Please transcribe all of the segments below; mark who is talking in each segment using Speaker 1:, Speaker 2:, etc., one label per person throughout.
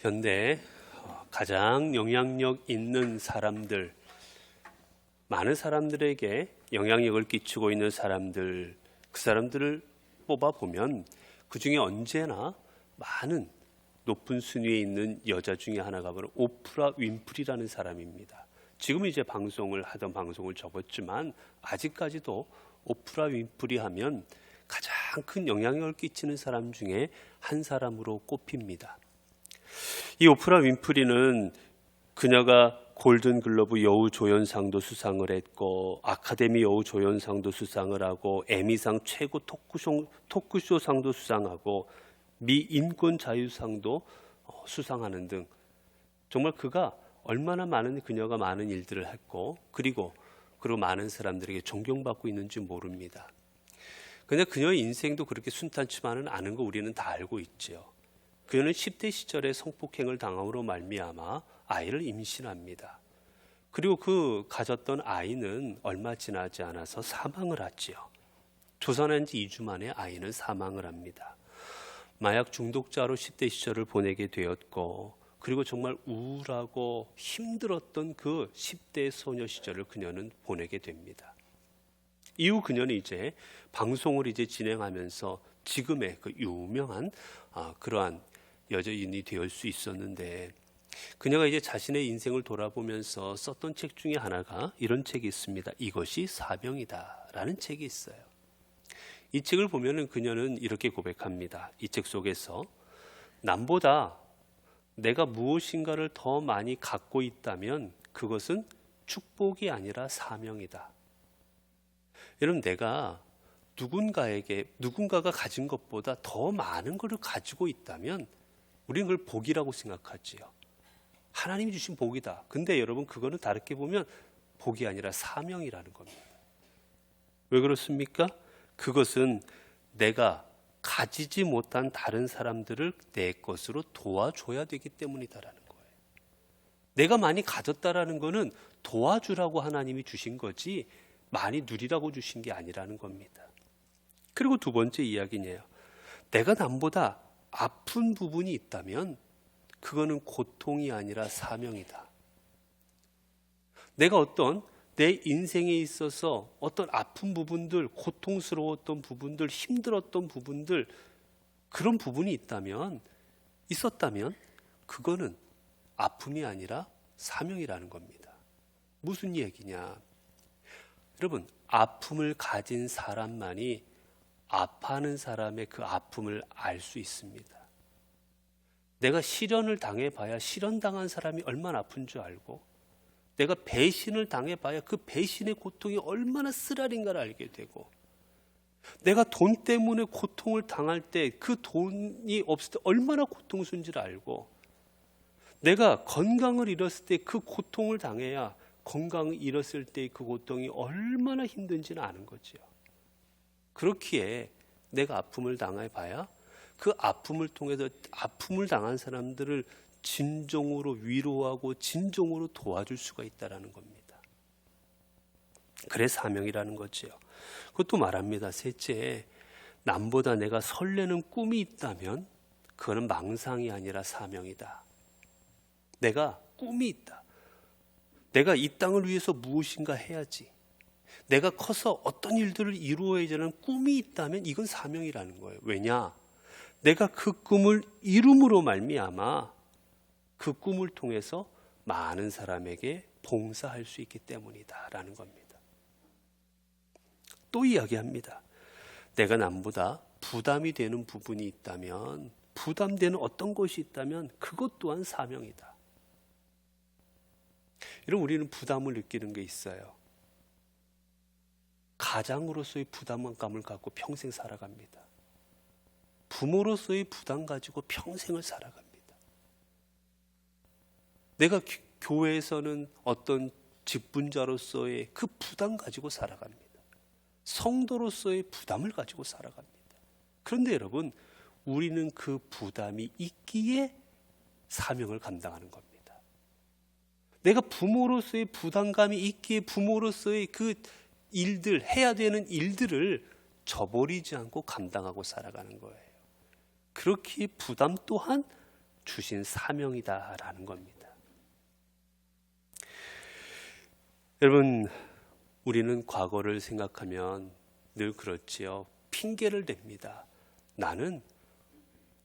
Speaker 1: 현대 가장 영향력 있는 사람들, 많은 사람들에게 영향력을 끼치고 있는 사람들, 그 사람들을 뽑아보면 그 중에 언제나 많은 높은 순위에 있는 여자 중에 하나가 바로 오프라 윈프리라는 사람입니다. 지금 이제 방송을 하던 방송을 접었지만 아직까지도 오프라 윈프리 하면 가장 큰 영향력을 끼치는 사람 중에 한 사람으로 꼽힙니다. 이 오프라 윈프리는 그녀가 골든글러브 여우조연상도 수상을 했고 아카데미 여우조연상도 수상을 하고 에미상 최고 토크쇼상도 수상하고 미 인권자유상도 수상하는 등 정말 그녀가 많은 일들을 했고 그리고 많은 사람들에게 존경받고 있는지 모릅니다. 그냥 그녀의 인생도 그렇게 순탄치만은 않은 거 우리는 다 알고 있죠. 그녀는 10대 시절에 성폭행을 당함으로 말미암아 아이를 임신합니다. 그리고 그 가졌던 아이는 얼마 지나지 않아서 사망을 하지요. 조산한 지 2주 만에 아이는 사망을 합니다. 마약 중독자로 10대 시절을 보내게 되었고 그리고 정말 우울하고 힘들었던 그 10대 소녀 시절을 그녀는 보내게 됩니다. 이후 그녀는 이제 방송을 진행하면서 지금의 그 유명한 그러한 여자인이 되어 수 있었는데 그녀가 이제 자신의 인생을 돌아보면서 썼던 책 중에 하나가 이런 책이 있습니다. 이것이 사명이다 라는 책이 있어요. 이 책을 보면은 그녀는 이렇게 고백합니다. 이 책 속에서 남보다 내가 무엇인가를 더 많이 갖고 있다면 그것은 축복이 아니라 사명이다. 여러분, 내가 누군가가 가진 것보다 더 많은 것을 가지고 있다면 우리는 그걸 복이라고 생각하지요. 하나님이 주신 복이다. 근데 여러분, 그거는 다르게 보면 복이 아니라 사명이라는 겁니다. 왜 그렇습니까? 그것은 내가 가지지 못한 다른 사람들을 내 것으로 도와줘야 되기 때문이다라는 거예요. 내가 많이 가졌다라는 거는 도와주라고 하나님이 주신 거지 많이 누리라고 주신 게 아니라는 겁니다. 그리고 두 번째 이야기네요. 내가 남보다 아픈 부분이 있다면 그거는 고통이 아니라 사명이다. 내가 내 인생에 있어서 어떤 아픈 부분들, 고통스러웠던 부분들, 힘들었던 부분들, 그런 부분이 있었다면 그거는 아픔이 아니라 사명이라는 겁니다. 무슨 얘기냐? 여러분, 아픔을 가진 사람만이 아파하는 사람의 그 아픔을 알 수 있습니다. 내가 시련을 당해봐야 시련당한 사람이 얼마나 아픈 줄 알고 내가 배신을 당해봐야 그 배신의 고통이 얼마나 쓰라린가를 알게 되고 내가 돈 때문에 고통을 당할 때 그 돈이 없을 때 얼마나 고통스러운지를 알고 내가 건강을 잃었을 때 그 고통을 당해야 건강을 잃었을 때 그 고통이 얼마나 힘든지는 아는 거죠. 그렇기에 내가 아픔을 당해봐야 그 아픔을 통해서 아픔을 당한 사람들을 진정으로 위로하고 진정으로 도와줄 수가 있다는 겁니다. 그래 사명이라는 거죠. 그것도 말합니다. 셋째, 남보다 내가 설레는 꿈이 있다면 그거는 망상이 아니라 사명이다. 내가 꿈이 있다. 내가 이 땅을 위해서 무엇인가 해야지. 내가 커서 어떤 일들을 이루어야 되는 꿈이 있다면 이건 사명이라는 거예요. 왜냐? 내가 그 꿈을 이룸으로 말미암아 그 꿈을 통해서 많은 사람에게 봉사할 수 있기 때문이다라는 겁니다. 또 이야기합니다. 내가 남보다 부담이 되는 부분이 있다면, 부담되는 어떤 것이 있다면 그것 또한 사명이다. 여러분, 우리는 부담을 느끼는 게 있어요. 가장으로서의 부담감을 갖고 평생 살아갑니다. 부모로서의 부담 가지고 평생을 살아갑니다. 내가 교회에서는 어떤 직분자로서의 그 부담 가지고 살아갑니다. 성도로서의 부담을 가지고 살아갑니다. 그런데 여러분, 우리는 그 부담이 있기에 사명을 감당하는 겁니다. 내가 부모로서의 부담감이 있기에 부모로서의 그 일들, 해야 되는 일들을 저버리지 않고 감당하고 살아가는 거예요. 그렇게 부담 또한 주신 사명이다라는 겁니다. 여러분, 우리는 과거를 생각하면 늘 그렇지요. 핑계를 댑니다. 나는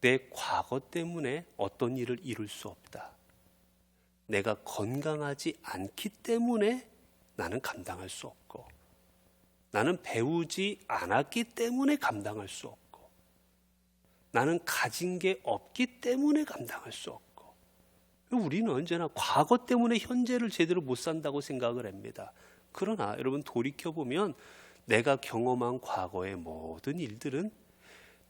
Speaker 1: 내 과거 때문에 어떤 일을 이룰 수 없다. 내가 건강하지 않기 때문에 나는 감당할 수 없고, 나는 배우지 않았기 때문에 감당할 수 없고, 나는 가진 게 없기 때문에 감당할 수 없고, 우리는 언제나 과거 때문에 현재를 제대로 못 산다고 생각을 합니다. 그러나 여러분, 돌이켜보면 내가 경험한 과거의 모든 일들은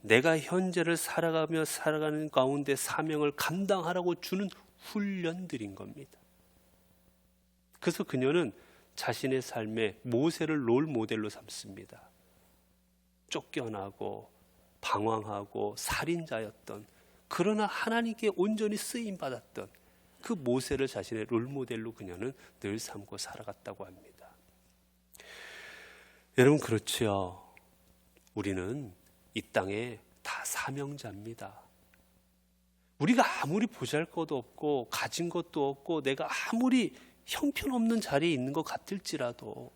Speaker 1: 내가 현재를 살아가는 가운데 사명을 감당하라고 주는 훈련들인 겁니다. 그래서 그녀는 자신의 삶에 모세를 롤 모델로 삼습니다. 쫓겨나고 방황하고 살인자였던, 그러나 하나님께 온전히 쓰임받았던 그 모세를 자신의 롤 모델로 그녀는 늘 삼고 살아갔다고 합니다. 여러분, 그렇지요. 우리는 이 땅에 다 사명자입니다. 우리가 아무리 보잘것도 없고 가진 것도 없고 내가 아무리 형편없는 자리에 있는 것 같을지라도,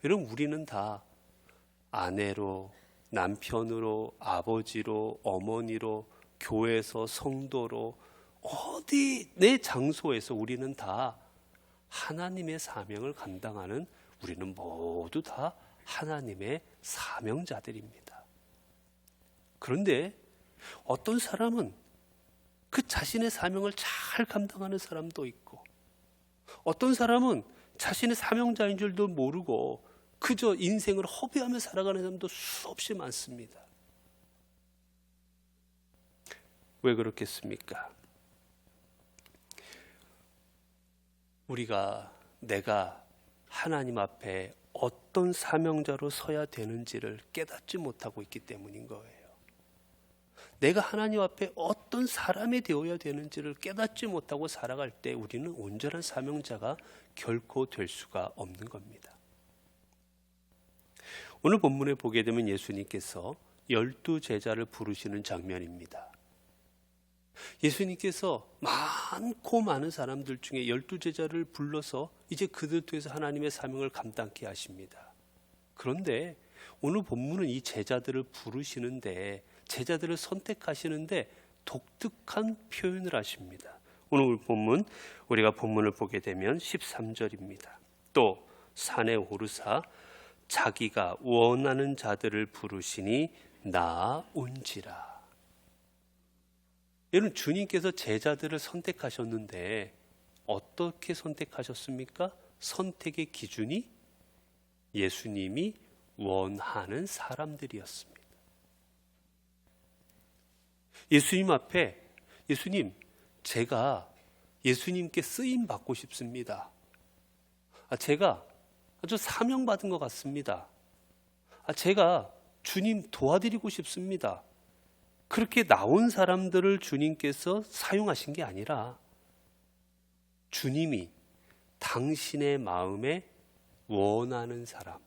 Speaker 1: 여러분, 우리는 다 아내로, 남편으로, 아버지로, 어머니로, 교회에서 성도로, 어디 내 장소에서 우리는 다 하나님의 사명을 감당하는, 우리는 모두 다 하나님의 사명자들입니다. 그런데 어떤 사람은 그 자신의 사명을 잘 감당하는 사람도 있고, 어떤 사람은 자신의 사명자인 줄도 모르고 그저 인생을 허비하며 살아가는 사람도 수없이 많습니다. 왜 그렇겠습니까? 내가 하나님 앞에 어떤 사명자로 서야 되는지를 깨닫지 못하고 있기 때문인 거예요. 내가 하나님 앞에 어떤 사람이 되어야 되는지를 깨닫지 못하고 살아갈 때 우리는 온전한 사명자가 결코 될 수가 없는 겁니다. 오늘 본문에 보게 되면 예수님께서 12제자를 부르시는 장면입니다. 예수님께서 많고 많은 사람들 중에 12제자를 불러서 이제 그들 통해서 하나님의 사명을 감당케 하십니다. 그런데 오늘 본문은 이 제자들을 부르시는데, 제자들을 선택하시는데 독특한 표현을 하십니다. 오늘 본문, 우리가 본문을 보게 되면 13절입니다. 또 산에 오르사 자기가 원하는 자들을 부르시니 나온지라. 여러분, 주님께서 제자들을 선택하셨는데 어떻게 선택하셨습니까? 선택의 기준이 예수님이 원하는 사람들이었습니다. 예수님 앞에, 예수님, 제가 예수님께 쓰임 받고 싶습니다. 제가 아주 사명받은 것 같습니다. 제가 주님 도와드리고 싶습니다. 그렇게 나온 사람들을 주님께서 사용하신 게 아니라 주님이 당신의 마음에 원하는 사람,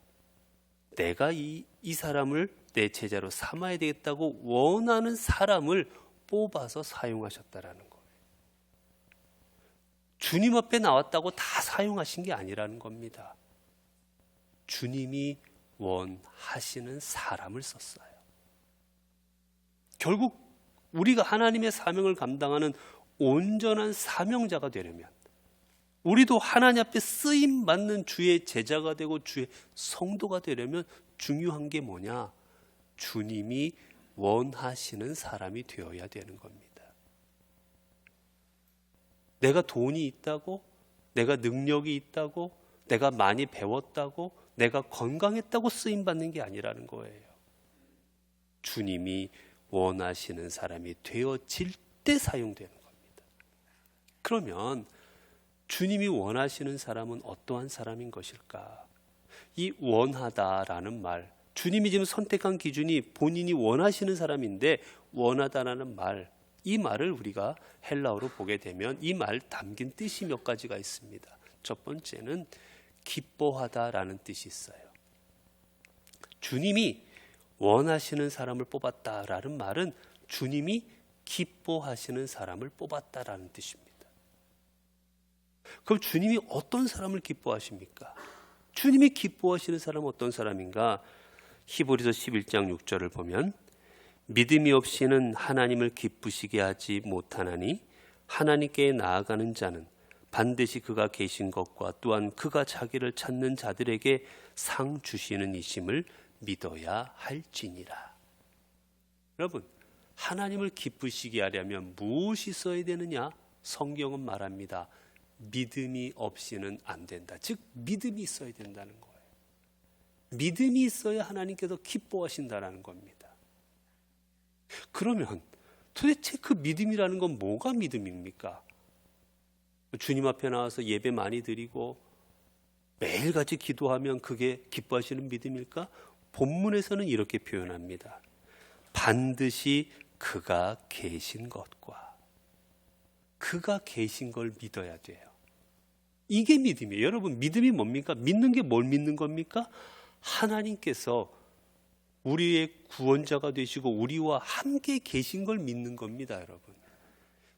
Speaker 1: 내가 이 사람을 내 제자로 삼아야 되겠다고 원하는 사람을 뽑아서 사용하셨다라는 거예요. 주님 앞에 나왔다고 다 사용하신 게 아니라는 겁니다. 주님이 원하시는 사람을 썼어요. 결국 우리가 하나님의 사명을 감당하는 온전한 사명자가 되려면, 우리도 하나님 앞에 쓰임 받는 주의 제자가 되고 주의 성도가 되려면 중요한 게 뭐냐? 주님이 원하시는 사람이 되어야 되는 겁니다. 내가 돈이 있다고, 내가 능력이 있다고, 내가 많이 배웠다고, 내가 건강했다고 쓰임 받는 게 아니라는 거예요. 주님이 원하시는 사람이 되어질 때 사용되는 겁니다. 그러면 주님이 원하시는 사람은 어떠한 사람인 것일까? 이 원하다라는 말, 주님이 지금 선택한 기준이 본인이 원하시는 사람인데 원하다라는 말, 이 말을 우리가 헬라어로 보게 되면 이 말 담긴 뜻이 몇 가지가 있습니다. 첫 번째는 기뻐하다라는 뜻이 있어요. 주님이 원하시는 사람을 뽑았다라는 말은 주님이 기뻐하시는 사람을 뽑았다라는 뜻입니다. 그럼 주님이 어떤 사람을 기뻐하십니까? 주님이 기뻐하시는 사람은 어떤 사람인가? 히브리서 11장 6절을 보면 믿음이 없이는 하나님을 기쁘시게 하지 못하나니 하나님께 나아가는 자는 반드시 그가 계신 것과 또한 그가 자기를 찾는 자들에게 상 주시는 이심을 믿어야 할지니라. 여러분, 하나님을 기쁘시게 하려면 무엇이 있어야 되느냐? 성경은 말합니다. 믿음이 없이는 안 된다. 즉 믿음이 있어야 된다는 거예요. 믿음이 있어야 하나님께서 기뻐하신다라는 겁니다. 그러면 도대체 그 믿음이라는 건 뭐가 믿음입니까? 주님 앞에 나와서 예배 많이 드리고 매일같이 기도하면 그게 기뻐하시는 믿음일까? 본문에서는 이렇게 표현합니다. 반드시 그가 계신 것과 그가 계신 걸 믿어야 돼요. 이게 믿음이에요. 여러분, 믿음이 뭡니까? 믿는 게 뭘 믿는 겁니까? 하나님께서 우리의 구원자가 되시고 우리와 함께 계신 걸 믿는 겁니다, 여러분.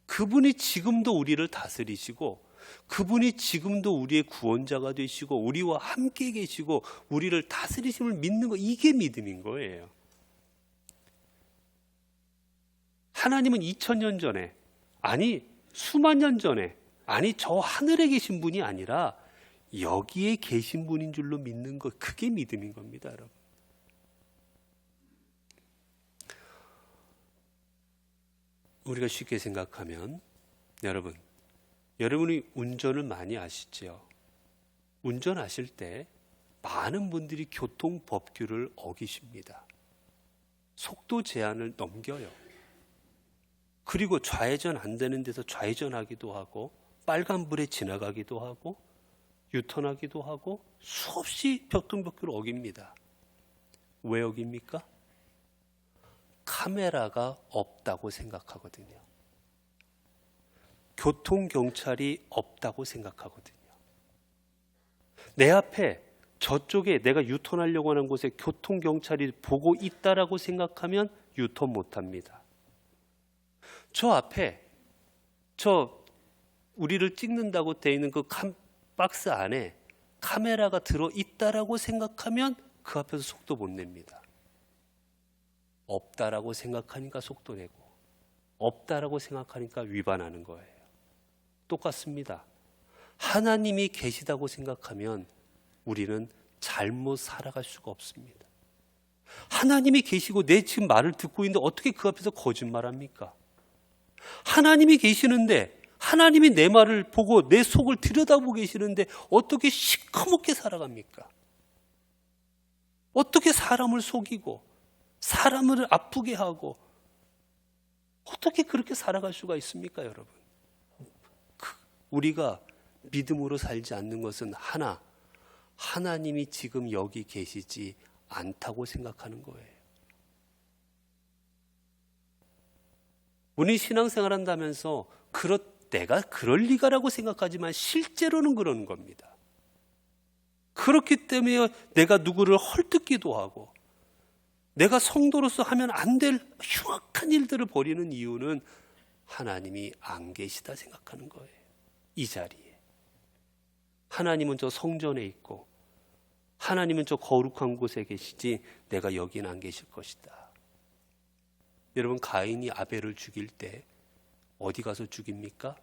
Speaker 1: 그분이 지금도 우리를 다스리시고 그분이 지금도 우리의 구원자가 되시고 우리와 함께 계시고 우리를 다스리심을 믿는 거, 이게 믿음인 거예요. 하나님은 2000년 전에, 아니 수만 년 전에, 아니 저 하늘에 계신 분이 아니라 여기에 계신 분인 줄로 믿는 것, 그게 믿음인 겁니다, 여러분. 우리가 쉽게 생각하면 여러분이 운전을 많이 하시죠. 운전하실 때 많은 분들이 교통 법규를 어기십니다. 속도 제한을 넘겨요. 그리고 좌회전 안 되는 데서 좌회전하기도 하고 빨간불에 지나가기도 하고 유턴하기도 하고 수없이 교통법규를 어깁니다. 왜 어깁니까? 카메라가 없다고 생각하거든요. 교통경찰이 없다고 생각하거든요. 내 앞에 저쪽에 내가 유턴하려고 하는 곳에 교통경찰이 보고 있다라고 생각하면 유턴 못합니다. 저 앞에 우리를 찍는다고 되어 있는 그 박스 안에 카메라가 들어있다라고 생각하면 그 앞에서 속도 못 냅니다. 없다라고 생각하니까 속도 내고 없다라고 생각하니까 위반하는 거예요. 똑같습니다. 하나님이 계시다고 생각하면 우리는 잘못 살아갈 수가 없습니다. 하나님이 계시고 내 지금 말을 듣고 있는데 어떻게 그 앞에서 거짓말합니까? 하나님이 계시는데, 하나님이 내 말을 보고 내 속을 들여다보고 계시는데 어떻게 시커멓게 살아갑니까? 어떻게 사람을 속이고 사람을 아프게 하고 어떻게 그렇게 살아갈 수가 있습니까, 여러분? 우리가 믿음으로 살지 않는 것은 하나님이 지금 여기 계시지 않다고 생각하는 거예요. 우리 신앙생활 한다면서 내가 그럴 리가라고 생각하지만 실제로는 그러는 겁니다. 그렇기 때문에 내가 누구를 헐뜯기도 하고 내가 성도로서 하면 안 될 흉악한 일들을 벌이는 이유는 하나님이 안 계시다 생각하는 거예요. 이 자리에. 하나님은 저 성전에 있고 하나님은 저 거룩한 곳에 계시지 내가 여기는 안 계실 것이다. 여러분, 가인이 아벨을 죽일 때 어디 가서 죽입니까?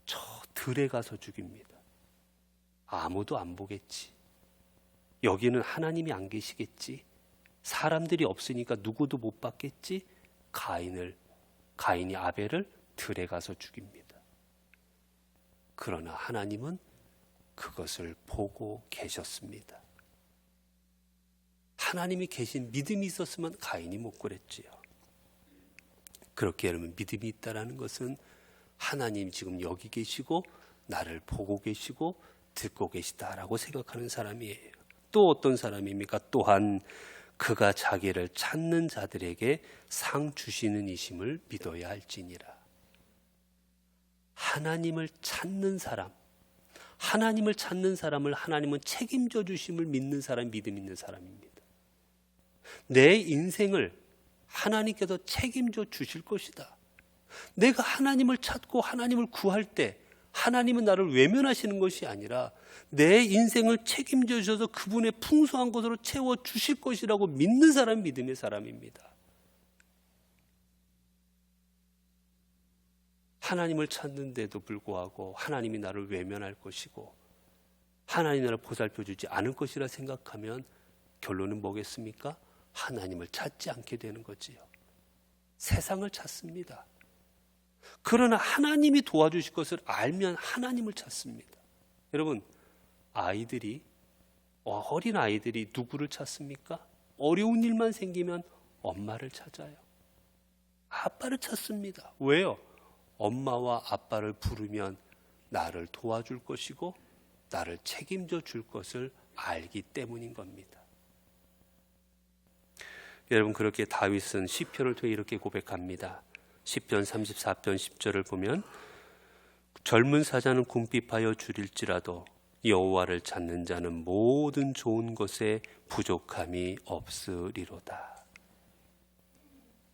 Speaker 1: 저 들에 가서 죽입니다. 아무도 안 보겠지. 여기는 하나님이 안 계시겠지. 사람들이 없으니까 누구도 못 봤겠지. 가인이 아벨을 들에 가서 죽입니다. 그러나 하나님은 그것을 보고 계셨습니다. 하나님이 계신 믿음이 있었으면 가인이 못 그랬지요. 그렇게 여러분, 믿음이 있다라는 것은 하나님 지금 여기 계시고 나를 보고 계시고 듣고 계시다라고 생각하는 사람이에요. 또 어떤 사람입니까? 또한 그가 자기를 찾는 자들에게 상 주시는 이심을 믿어야 할지니라. 하나님을 찾는 사람을 하나님은 책임져 주심을 믿는 사람이 믿음 있는 사람입니다. 내 인생을 하나님께서 책임져 주실 것이다. 내가 하나님을 찾고 하나님을 구할 때 하나님은 나를 외면하시는 것이 아니라 내 인생을 책임져 주셔서 그분의 풍성한 것으로 채워 주실 것이라고 믿는 사람이 믿음의 사람입니다. 하나님을 찾는데도 불구하고 하나님이 나를 외면할 것이고 하나님이 나를 보살펴 주지 않을 것이라 생각하면 결론은 뭐겠습니까? 하나님을 찾지 않게 되는 거지요. 세상을 찾습니다. 그러나 하나님이 도와주실 것을 알면 하나님을 찾습니다. 여러분, 어린 아이들이 누구를 찾습니까? 어려운 일만 생기면 엄마를 찾아요. 아빠를 찾습니다. 왜요? 엄마와 아빠를 부르면 나를 도와줄 것이고 나를 책임져 줄 것을 알기 때문인 겁니다. 여러분, 그렇게 다윗은 시편을 통해 이렇게 고백합니다. 시편 34편 10절을 보면 젊은 사자는 궁핍하여 줄일지라도 여호와를 찾는 자는 모든 좋은 것에 부족함이 없으리로다.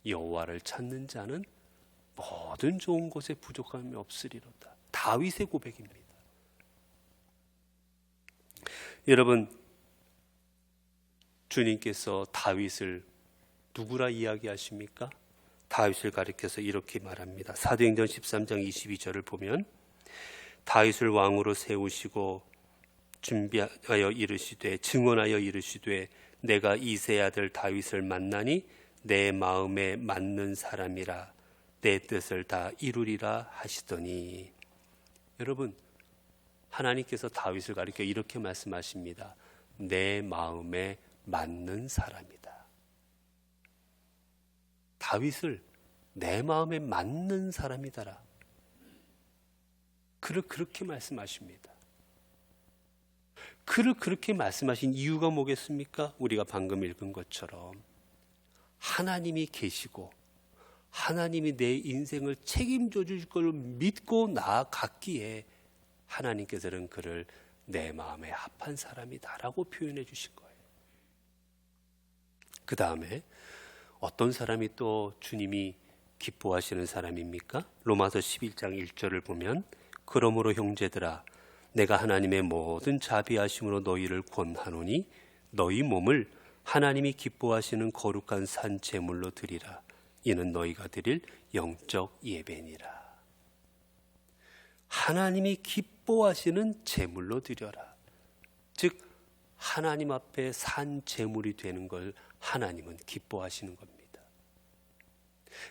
Speaker 1: 여호와를 찾는 자는 모든 좋은 것에 부족함이 없으리로다. 다윗의 고백입니다. 여러분, 주님께서 다윗을 누구라 이야기하십니까? 다윗을 가리켜서 이렇게 말합니다. 사도행전 13장 22절을 보면 다윗을 왕으로 세우시고 준비하여 이르시되 증언하여 이르시되 내가 이새의 아들 다윗을 만나니 내 마음에 맞는 사람이라 내 뜻을 다 이루리라 하시더니. 여러분, 하나님께서 다윗을 가리켜 이렇게 말씀하십니다. 내 마음에 맞는 사람이다. 다윗을 내 마음에 맞는 사람이다라. 그를 그렇게 말씀하십니다. 그를 그렇게 말씀하신 이유가 뭐겠습니까? 우리가 방금 읽은 것처럼 하나님이 계시고 하나님이 내 인생을 책임져 주실 걸 믿고 나아갔기에 하나님께서는 그를 내 마음에 합한 사람이다라고 표현해 주신 거예요. 그 다음에 어떤 사람이 또 주님이 기뻐하시는 사람입니까? 로마서 11장 1절을 보면 그러므로 형제들아 내가 하나님의 모든 자비하심으로 너희를 권하노니 너희 몸을 하나님이 기뻐하시는 거룩한 산 제물로 드리라. 이는 너희가 드릴 영적 예배니라. 하나님이 기뻐하시는 제물로 드려라. 즉 하나님 앞에 산 제물이 되는 걸 하나님은 기뻐하시는 겁니다.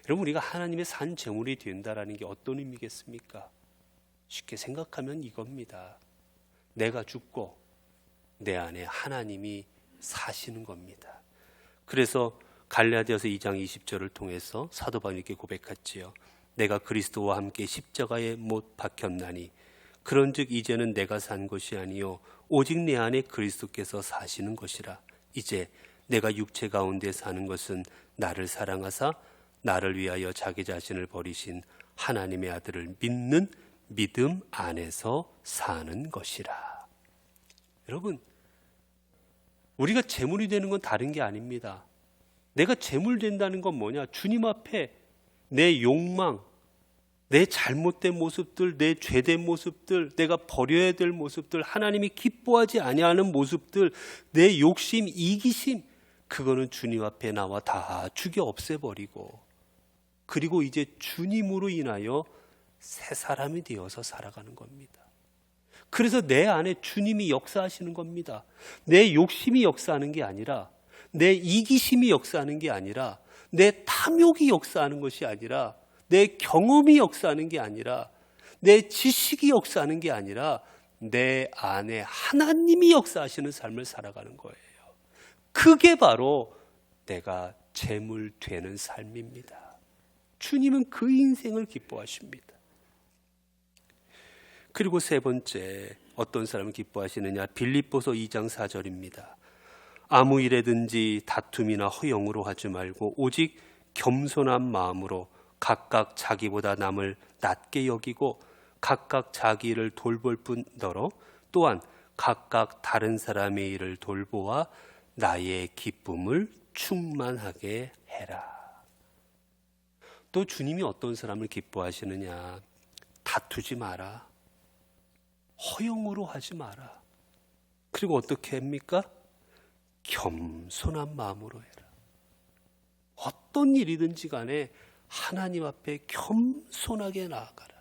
Speaker 1: 여러분, 우리가 하나님의 산 제물이 된다라는 게 어떤 의미겠습니까? 쉽게 생각하면 이겁니다. 내가 죽고 내 안에 하나님이 사시는 겁니다. 그래서 갈라디아서 2장 20절을 통해서 사도 바울이 이렇게 고백했지요. 내가 그리스도와 함께 십자가에 못 박혔나니 그런즉 이제는 내가 산 것이 아니요 오직 내 안에 그리스도께서 사시는 것이라. 이제 내가 육체 가운데 사는 것은 나를 사랑하사 나를 위하여 자기 자신을 버리신 하나님의 아들을 믿는 믿음 안에서 사는 것이라. 여러분, 우리가 제물이 되는 건 다른 게 아닙니다. 내가 제물 된다는 건 뭐냐? 주님 앞에 내 욕망, 내 잘못된 모습들, 내 죄된 모습들, 내가 버려야 될 모습들, 하나님이 기뻐하지 아니하는 모습들, 내 욕심, 이기심, 그거는 주님 앞에 나와 다 죽여 없애버리고 그리고 이제 주님으로 인하여 새 사람이 되어서 살아가는 겁니다. 그래서 내 안에 주님이 역사하시는 겁니다. 내 욕심이 역사하는 게 아니라, 내 이기심이 역사하는 게 아니라, 내 탐욕이 역사하는 것이 아니라, 내 경험이 역사하는 게 아니라, 내 지식이 역사하는 게 아니라 내 안에 하나님이 역사하시는 삶을 살아가는 거예요. 그게 바로 내가 제물 되는 삶입니다. 주님은 그 인생을 기뻐하십니다. 그리고 세 번째, 어떤 사람을 기뻐하시느냐? 빌립보서 2장 4절입니다. 아무 일에든지 다툼이나 허영으로 하지 말고 오직 겸손한 마음으로 각각 자기보다 남을 낮게 여기고 각각 자기 일을 돌볼 뿐더러 또한 각각 다른 사람의 일을 돌보아 나의 기쁨을 충만하게 해라. 또 주님이 어떤 사람을 기뻐하시느냐? 다투지 마라. 허용으로 하지 마라. 그리고 어떻게 합니까? 겸손한 마음으로 해라. 어떤 일이든지 간에 하나님 앞에 겸손하게 나아가라.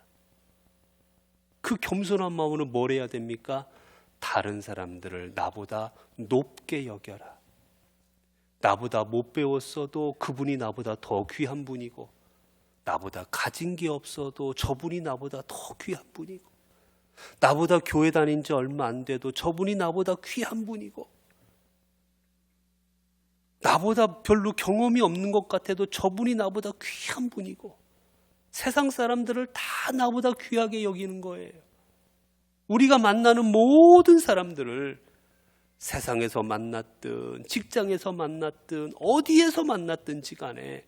Speaker 1: 그 겸손한 마음으로 뭘 해야 됩니까? 다른 사람들을 나보다 높게 여겨라. 나보다 못 배웠어도 그분이 나보다 더 귀한 분이고, 나보다 가진 게 없어도 저분이 나보다 더 귀한 분이고, 나보다 교회 다닌 지 얼마 안 돼도 저분이 나보다 귀한 분이고, 나보다 별로 경험이 없는 것 같아도 저분이 나보다 귀한 분이고, 세상 사람들을 다 나보다 귀하게 여기는 거예요. 우리가 만나는 모든 사람들을 세상에서 만났든 직장에서 만났든 어디에서 만났든지 간에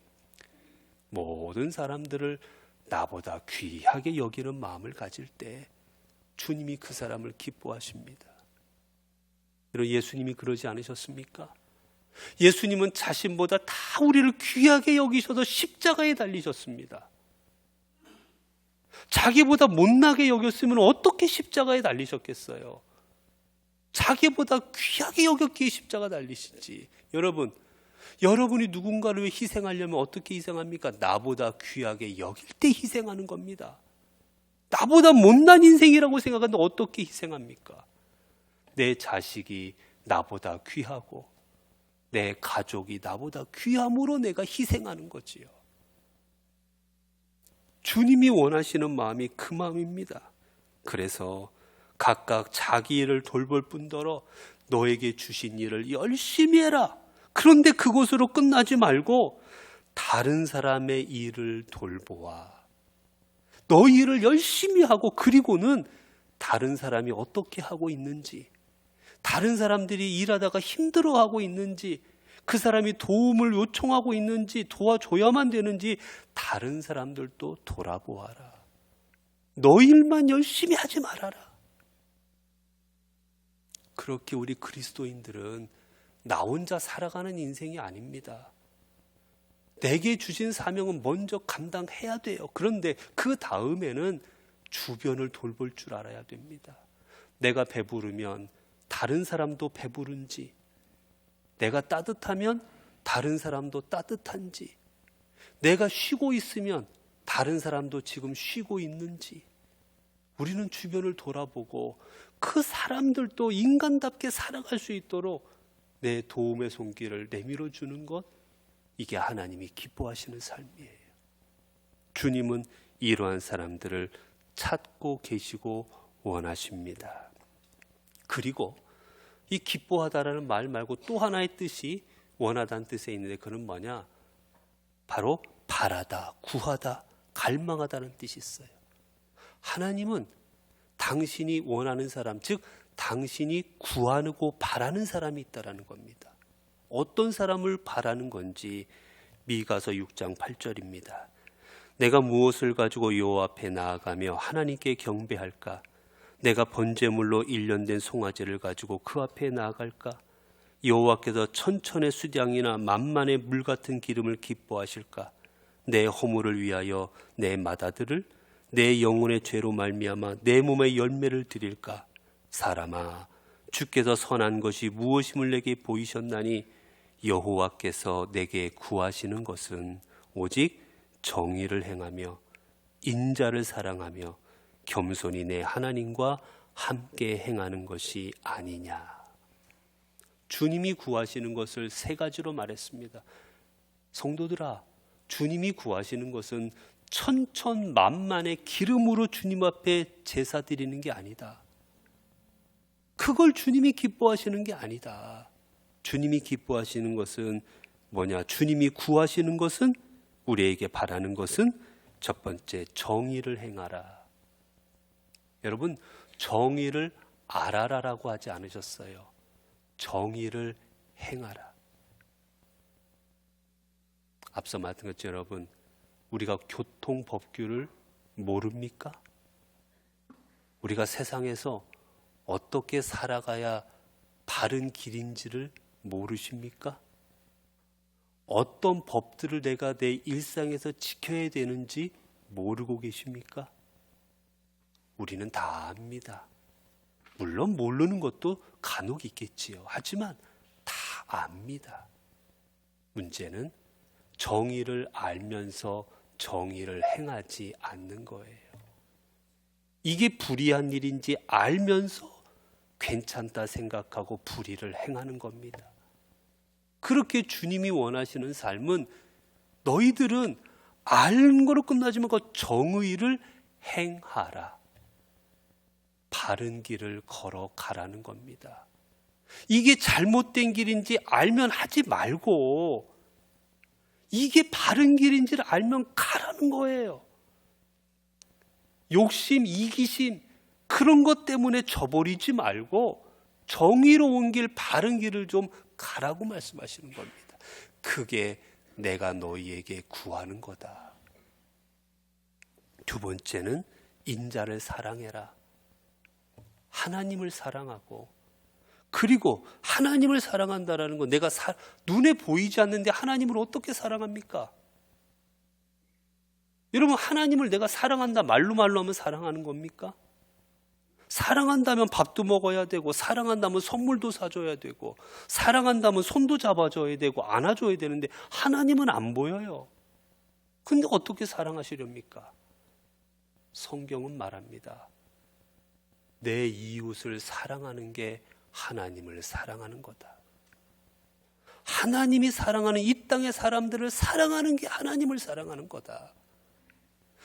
Speaker 1: 모든 사람들을 나보다 귀하게 여기는 마음을 가질 때 주님이 그 사람을 기뻐하십니다. 여러분, 예수님이 그러지 않으셨습니까? 예수님은 자신보다 다 우리를 귀하게 여기셔서 십자가에 달리셨습니다. 자기보다 못나게 여겼으면 어떻게 십자가에 달리셨겠어요? 자기보다 귀하게 여겼기에 십자가 달리시지. 여러분이 누군가를 위해 희생하려면 어떻게 희생합니까? 나보다 귀하게 여길 때 희생하는 겁니다. 나보다 못난 인생이라고 생각하는데 어떻게 희생합니까? 내 자식이 나보다 귀하고 내 가족이 나보다 귀함으로 내가 희생하는 거지요. 주님이 원하시는 마음이 그 마음입니다. 그래서 각각 자기 일을 돌볼 뿐더러 너에게 주신 일을 열심히 해라. 그런데 그것으로 끝나지 말고 다른 사람의 일을 돌보아. 너 일을 열심히 하고, 그리고는 다른 사람이 어떻게 하고 있는지, 다른 사람들이 일하다가 힘들어하고 있는지, 그 사람이 도움을 요청하고 있는지, 도와줘야만 되는지 다른 사람들도 돌아보아라. 너 일만 열심히 하지 말아라. 그렇게 우리 그리스도인들은 나 혼자 살아가는 인생이 아닙니다. 내게 주신 사명은 먼저 감당해야 돼요. 그런데 그 다음에는 주변을 돌볼 줄 알아야 됩니다. 내가 배부르면 다른 사람도 배부른지, 내가 따뜻하면 다른 사람도 따뜻한지, 내가 쉬고 있으면 다른 사람도 지금 쉬고 있는지, 우리는 주변을 돌아보고 그 사람들도 인간답게 살아갈 수 있도록 내 도움의 손길을 내밀어 주는 것, 이게 하나님이 기뻐하시는 삶이에요. 주님은 이러한 사람들을 찾고 계시고 원하십니다. 그리고 이 기뻐하다라는 말 말고 또 하나의 뜻이 원하다는 뜻에 있는데, 그건 뭐냐? 바로 바라다, 구하다, 갈망하다는 뜻이 있어요. 하나님은 당신이 원하는 사람, 즉 당신이 구하고 바라는 사람이 있다라는 겁니다. 어떤 사람을 바라는 건지 미가서 6장 8절입니다. 내가 무엇을 가지고 여호와 앞에 나아가며 하나님께 경배할까? 내가 번제물로 일련된 송아지를 가지고 그 앞에 나아갈까? 여호와께서 천천의 수량이나 만만의 물 같은 기름을 기뻐하실까? 내 허물을 위하여 내 맏아들을, 내 영혼의 죄로 말미암아 내 몸의 열매를 드릴까? 사람아, 주께서 선한 것이 무엇임을 내게 보이셨나니 여호와께서 내게 구하시는 것은 오직 정의를 행하며 인자를 사랑하며 겸손히 내 하나님과 함께 행하는 것이 아니냐. 주님이 구하시는 것을 세 가지로 말했습니다. 성도들아, 주님이 구하시는 것은 천천만만의 기름으로 주님 앞에 제사 드리는 게 아니다. 그걸 주님이 기뻐하시는 게 아니다. 주님이 기뻐하시는 것은 뭐냐? 주님이 구하시는 것은, 우리에게 바라는 것은 첫 번째, 정의를 행하라. 여러분, 정의를 알아라라고 하지 않으셨어요. 정의를 행하라. 앞서 말했던 것처럼 여러분, 우리가 교통법규를 모릅니까? 우리가 세상에서 어떻게 살아가야 바른 길인지를 모르십니까? 어떤 법들을 내가 내 일상에서 지켜야 되는지 모르고 계십니까? 우리는 다 압니다. 물론 모르는 것도 간혹 있겠지요. 하지만 다 압니다. 문제는 정의를 알면서 정의를 행하지 않는 거예요. 이게 불의한 일인지 알면서 괜찮다 생각하고 불의를 행하는 겁니다. 그렇게 주님이 원하시는 삶은 너희들은 아는 거로 끝나지 말고 정의를 행하라. 바른 길을 걸어가라는 겁니다. 이게 잘못된 길인지 알면 하지 말고 이게 바른 길인지를 알면 가라는 거예요. 욕심, 이기심 그런 것 때문에 저버리지 말고 정의로운 길, 바른 길을 좀 가라고 말씀하시는 겁니다. 그게 내가 너희에게 구하는 거다. 두 번째는 인자를 사랑해라. 하나님을 사랑하고, 그리고 하나님을 사랑한다라는 건 내가 눈에 보이지 않는데 하나님을 어떻게 사랑합니까? 여러분, 하나님을 내가 사랑한다 말로 하면 사랑하는 겁니까? 사랑한다면 밥도 먹어야 되고, 사랑한다면 선물도 사줘야 되고, 사랑한다면 손도 잡아줘야 되고 안아줘야 되는데 하나님은 안 보여요. 근데 어떻게 사랑하시렵니까? 성경은 말합니다. 내 이웃을 사랑하는 게 하나님을 사랑하는 거다. 하나님이 사랑하는 이 땅의 사람들을 사랑하는 게 하나님을 사랑하는 거다.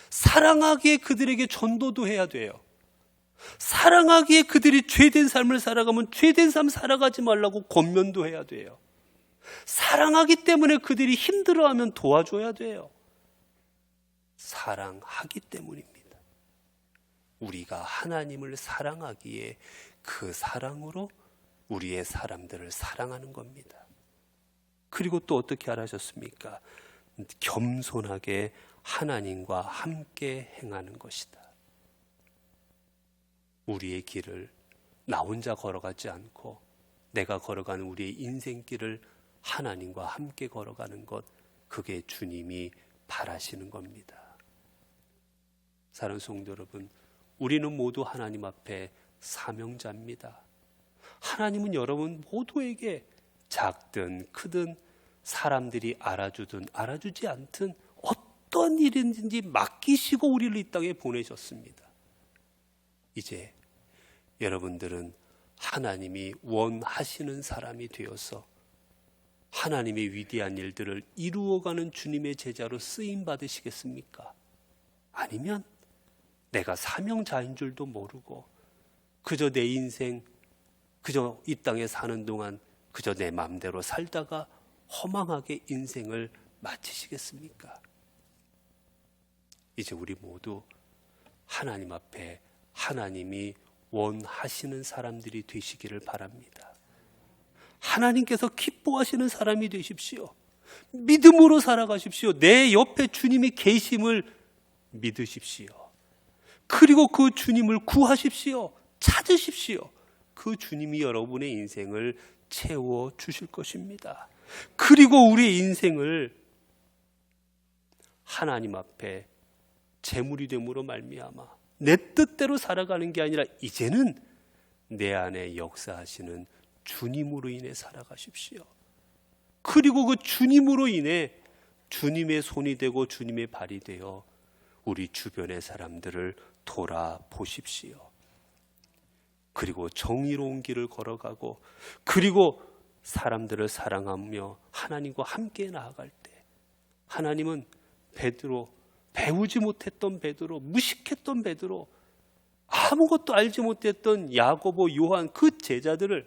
Speaker 1: 사랑하기에 그들에게 전도도 해야 돼요. 사랑하기에 그들이 죄된 삶을 살아가면 죄된 삶 살아가지 말라고 권면도 해야 돼요. 사랑하기 때문에 그들이 힘들어하면 도와줘야 돼요. 사랑하기 때문입니다. 우리가 하나님을 사랑하기에 그 사랑으로 우리의 사람들을 사랑하는 겁니다. 그리고 또 어떻게 하셨습니까? 겸손하게 하나님과 함께 행하는 것이다. 우리의 길을 나 혼자 걸어가지 않고 내가 걸어가는 우리의 인생길을 하나님과 함께 걸어가는 것, 그게 주님이 바라시는 겁니다. 사랑하는 성도 여러분, 우리는 모두 하나님 앞에 사명자입니다. 하나님은 여러분 모두에게 작든 크든 사람들이 알아주든 알아주지 않든 어떤 일인지 맡기시고 우리를 이 땅에 보내셨습니다. 이제 여러분들은 하나님이 원하시는 사람이 되어서 하나님의 위대한 일들을 이루어가는 주님의 제자로 쓰임 받으시겠습니까? 아니면 내가 사명자인 줄도 모르고 그저 내 인생, 그저 이 땅에 사는 동안 그저 내 마음대로 살다가 허망하게 인생을 마치시겠습니까? 이제 우리 모두 하나님 앞에 하나님이 원하시는 사람들이 되시기를 바랍니다. 하나님께서 기뻐하시는 사람이 되십시오. 믿음으로 살아가십시오. 내 옆에 주님이 계심을 믿으십시오. 그리고 그 주님을 구하십시오. 찾으십시오. 그 주님이 여러분의 인생을 채워 주실 것입니다. 그리고 우리의 인생을 하나님 앞에 제물이 됨으로 말미암아 내 뜻대로 살아가는 게 아니라 이제는 내 안에 역사하시는 주님으로 인해 살아가십시오. 그리고 그 주님으로 인해 주님의 손이 되고 주님의 발이 되어 우리 주변의 사람들을 돌아보십시오. 그리고 정의로운 길을 걸어가고, 그리고 사람들을 사랑하며 하나님과 함께 나아갈 때 하나님은 베드로, 배우지 못했던 베드로, 무식했던 베드로, 아무것도 알지 못했던 야고보, 요한, 그 제자들을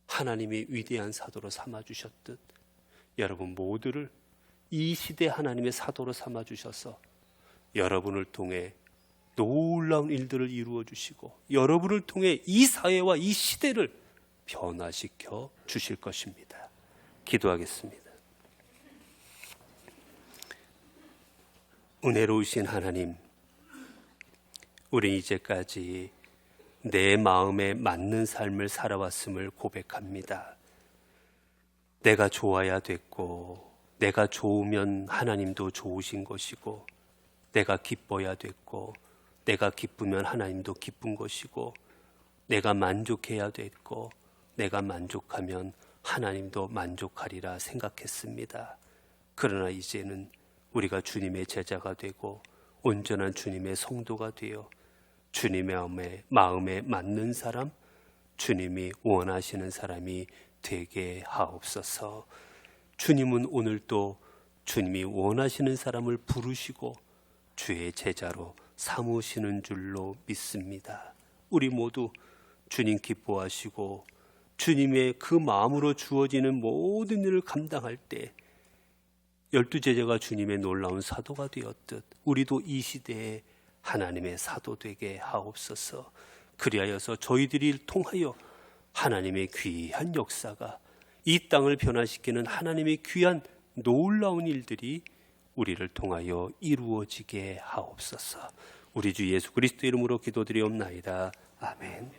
Speaker 1: 하나님이 위대한 사도로 삼아주셨듯 여러분 모두를 이 시대 하나님의 사도로 삼아주셔서 여러분을 통해 놀라운 일들을 이루어 주시고 여러분을 통해 이 사회와 이 시대를 변화시켜 주실 것입니다. 기도하겠습니다. 은혜로우신 하나님, 우리 이제까지 내 마음에 맞는 삶을 살아왔음을 고백합니다. 내가 좋아야 됐고, 내가 좋으면 하나님도 좋으신 것이고, 내가 기뻐야 됐고, 내가 기쁘면 하나님도 기쁜 것이고, 내가 만족해야 됐고, 내가 만족하면 하나님도 만족하리라 생각했습니다. 그러나 이제는 우리가 주님의 제자가 되고 온전한 주님의 성도가 되어 주님의 마음에 맞는 사람, 주님이 원하시는 사람이 되게 하옵소서. 주님은 오늘도 주님이 원하시는 사람을 부르시고 주의 제자로 삼으시는 줄로 믿습니다. 우리 모두 주님 기뻐하시고 주님의 그 마음으로 주어지는 모든 일을 감당할 때 12제자가 주님의 놀라운 사도가 되었듯 우리도 이 시대에 하나님의 사도 되게 하옵소서. 그리하여서 저희들이 통하여 하나님의 귀한 역사가, 이 땅을 변화시키는 하나님의 귀한 놀라운 일들이 우리를 통하여 이루어지게 하옵소서. 우리 주 예수 그리스도 이름으로 기도드리옵나이다. 아멘.